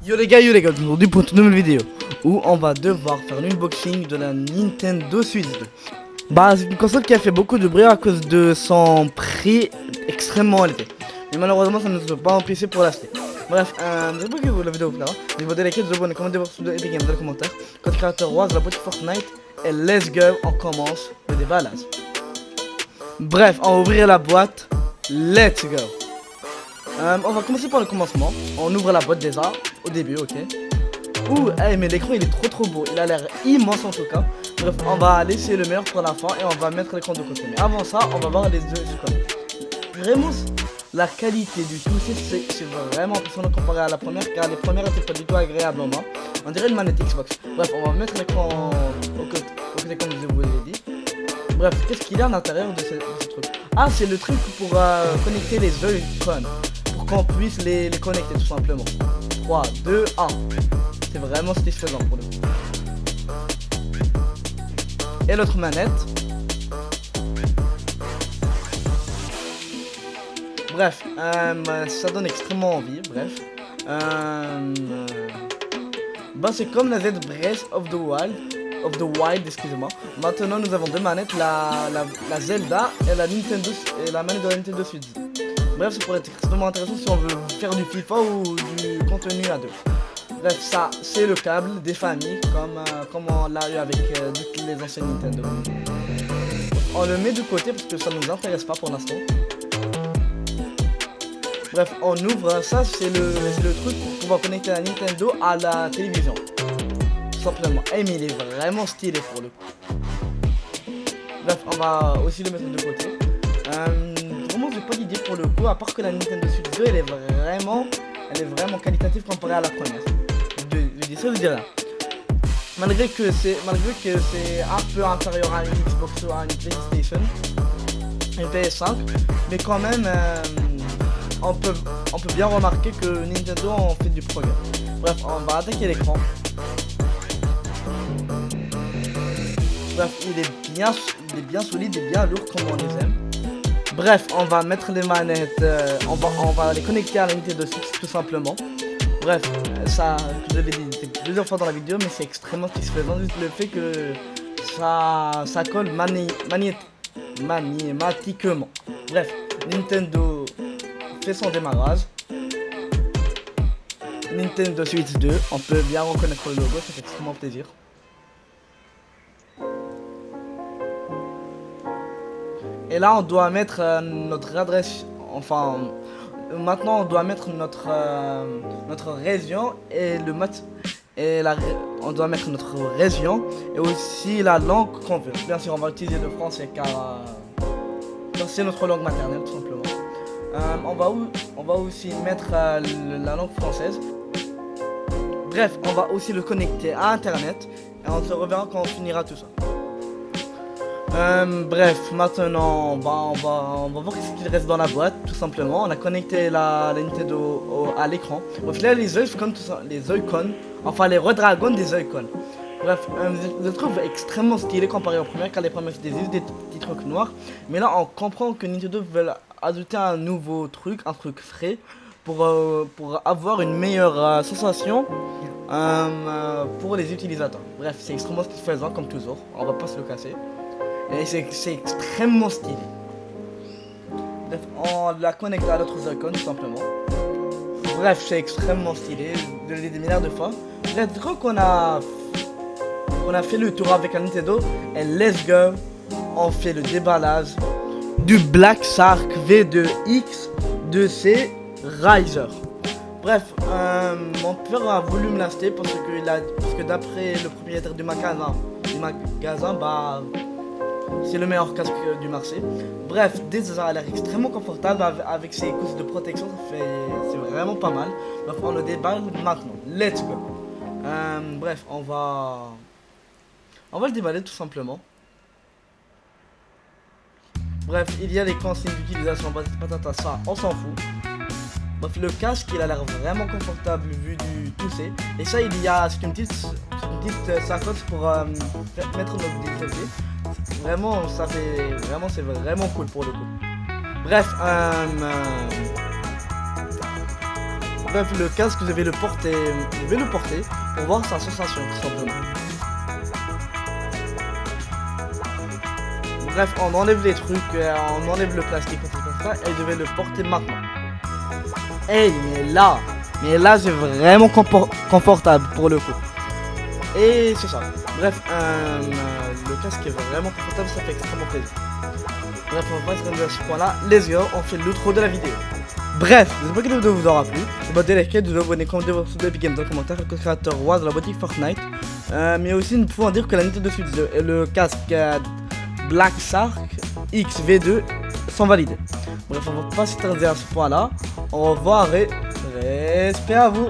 Yo les gars, aujourd'hui pour une nouvelle vidéo où on va devoir faire l'unboxing de la Nintendo Switch 2. Bah c'est une console qui a fait beaucoup de bruit à cause de son prix extrêmement élevé. Mais malheureusement ça ne nous a pas empêché pour l'acheter. Bref, j'espère que vous la vidéo plaira. N'oubliez pas de liker, de vous abonner, commenter votre vidéo Epic Games dans les commentaires. Code créateur Rose, la boutique Fortnite. Et let's go, on commence le déballage. Bref, on va ouvrir la boîte. Let's go. On va commencer par le commencement. On ouvre la boîte déjà, au début, ok. Ouh, hey, mais l'écran il est trop beau. Il a l'air immense en tout cas. Bref, on va laisser le meilleur pour la fin et on va mettre l'écran de côté. Mais avant ça, on va voir les deux icônes. Vraiment, la qualité du tout, c'est vraiment impressionnant comparé à la première, car les premières étaient pas du tout agréables en main. On dirait une manette Xbox. Bref, on va mettre l'écran au côté comme je vous l'ai dit. Bref, qu'est-ce qu'il y a à l'intérieur de ce truc? Ah, c'est le truc pour connecter les Joy-Con. Pour qu'on puisse les connecter tout simplement. 3, 2, 1. C'est vraiment satisfaisant pour le coup. Et l'autre manette. Bref, ça donne extrêmement envie. Bref. Bah, c'est comme la Z Breath of the Wild, excusez-moi. Maintenant nous avons deux manettes, la Zelda et la manette de la Nintendo Switch. Bref, ça pourrait être extrêmement intéressant si on veut faire du FIFA ou du contenu à deux. Bref, ça c'est le câble des familles comme on l'a eu avec toutes les anciennes Nintendo. On le met de côté parce que ça nous intéresse pas pour l'instant. Bref, on ouvre ça, c'est le truc pour pouvoir connecter la Nintendo à la télévision. Tout simplement. Et mais il est vraiment stylé pour le coup. Bref, on va aussi le mettre de côté. Vraiment, j'ai pas d'idée pour le coup, à part que la Nintendo Switch 2, elle est vraiment qualitative comparée à la première. Je dis ça, je dis rien. Malgré que c'est un peu inférieur à une Xbox ou à une PlayStation, une PS5, mais quand même, on peut bien remarquer que Nintendo en fait du progrès. Bref, on va attaquer l'écran. Bref, il est bien solide et bien lourd comme on les aime. Bref, on va mettre les manettes, on va les connecter à la Nintendo Switch tout simplement. Bref, ça, je l'ai dit plusieurs fois dans la vidéo, mais c'est extrêmement satisfaisant juste le fait que ça colle magnétiquement. Bref, Nintendo fait son démarrage. Nintendo Switch 2, on peut bien reconnaître le logo, ça fait extrêmement plaisir. Et là on doit mettre notre adresse, enfin maintenant on doit mettre notre région et on doit mettre notre région et aussi la langue qu'on veut. Bien sûr on va utiliser le français car c'est notre langue maternelle tout simplement. On va aussi mettre la langue française. Bref, on va aussi le connecter à internet et on se reverra quand on finira tout ça. Bref, maintenant on va voir ce qu'il reste dans la boîte, tout simplement. On a connecté la Nintendo à l'écran. Bref, là les Joy-Con, enfin les Redragon des Joy-Con. Bref, je le trouve extrêmement stylé comparé aux premières, car les premières c'était juste des petits trucs noirs. Mais là on comprend que Nintendo veut ajouter un nouveau truc, un truc frais, pour avoir une meilleure sensation pour les utilisateurs. Bref, c'est extrêmement satisfaisant comme toujours, on va pas se le casser. Et c'est extrêmement stylé. Bref, on la connecte à d'autres icônes tout simplement. Bref, c'est extrêmement stylé. Je l'ai dit des milliards de fois. Bref, je crois qu'on a fait le tour avec la Nintendo. Et let's go. On fait le déballage du Black Shark V2X de ces Riser. Bref, mon père a voulu me l'acheter parce que d'après le propriétaire du magasin, bah c'est le meilleur casque du marché. Bref, déjà ça a l'air extrêmement confortable avec ses couches de protection, c'est vraiment pas mal. Bref, on le déballe maintenant. Let's go. Bref, on va le déballer tout simplement. Bref, il y a les consignes d'utilisation, patata, ça, on s'en fout. Bref, le casque, il a l'air vraiment confortable vu du toucher. Et ça, c'est une petite sacoche pour mettre nos objets. Vraiment, c'est vraiment cool pour le coup. Bref, Bref, le casque, je vais le porter pour voir sa sensation, tout simplement. Bref, on enlève les trucs, on enlève le plastique, comme ça, et je vais le porter maintenant. Hey, mais là, c'est vraiment confortable pour le coup. Et c'est ça. Bref, le casque est vraiment confortable, ça fait extrêmement plaisir. Bref, on va se rendre à ce point-là. Let's go, on fait l'outro de la vidéo. Bref, j'espère que la vidéo vous aura plu. N'oubliez pas de liker, de vous abonner, commenter votre pseudo Epic Games dans les commentaires, le créateur roi de la boutique Fortnite. Mais aussi, nous pouvons dire que la Nintendo Switch 2 et le casque Black Shark XV2 sont validés. Bref, on va pas s'étendre à ce point-là. Au revoir et respect à vous.